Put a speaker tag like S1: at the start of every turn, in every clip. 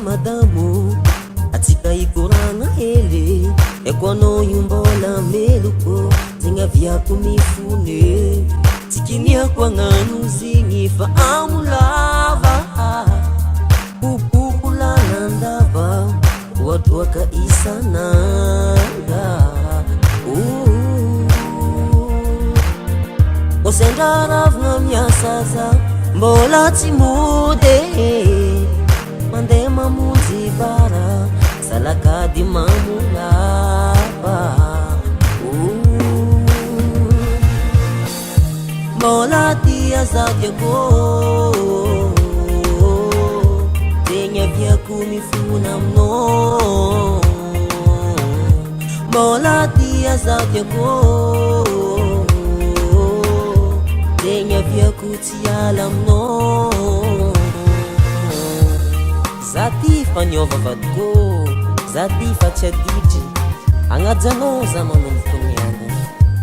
S1: madamo atsika ikoragna hely eko anao io mbola meloko zegny viako mifone tsy kiniako agnano zegny fa amolava popokolanandava oatroaka isananga osendraravagna miasa za mbola tsy mody mandeha mamonjy bara salakady mamolava mbola tia zadiako zegny aviako mifona aminao mbola tia zadiako zegny aviako tsy ala aminao za ty faniova vadiko za ty fa tsy aditry agnajanao za manomboky niana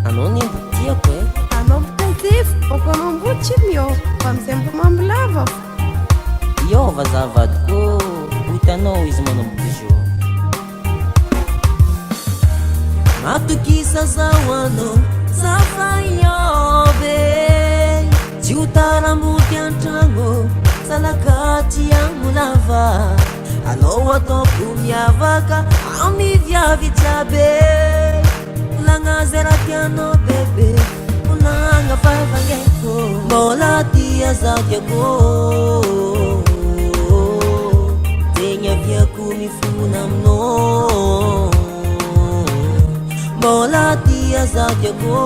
S1: anao ny mbo tiako
S2: anao mitaizify oko anao mbo tsy miova fa amizay mbo mambolava
S1: iova za vadiko hitanao izy manomboky zo matokisa zao anao za fa iove tsy ho taramoty antragno salakady amolava anao ataoko miavaka ami viavy jiaby volagna zay raha tianao bebe volagna vavangeko mbola tia zadiako zegny aviako mifona aminao mbola tia zadiako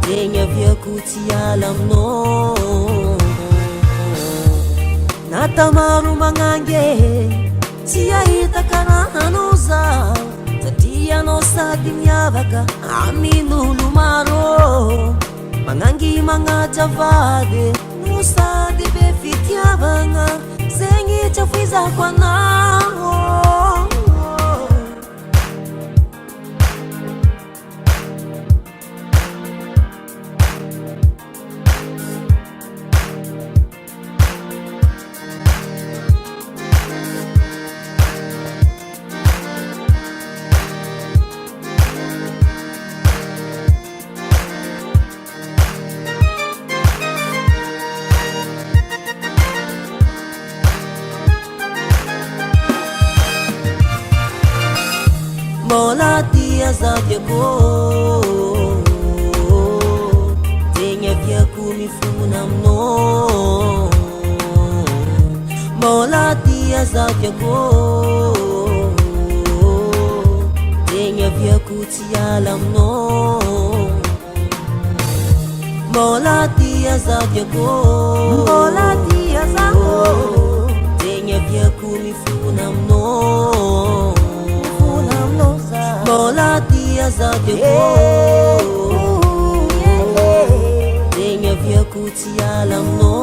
S1: zegny aviako tsy ala aminao natamaro magnange tsy ahita karahanao za satria anao sady miavaka amin'olo maro magnangy magnaja vady no sady be fitiavagna zegny tsy afoizako anao mbola tia zadiako zegny aviako mifona aminao mbola tia zadiako zegny aviako tsy ala aminao mbola tia zadiako mbola tia zao zegny aviako mifona aminao mbola tia zadiako zegny aviako tsy ala aminao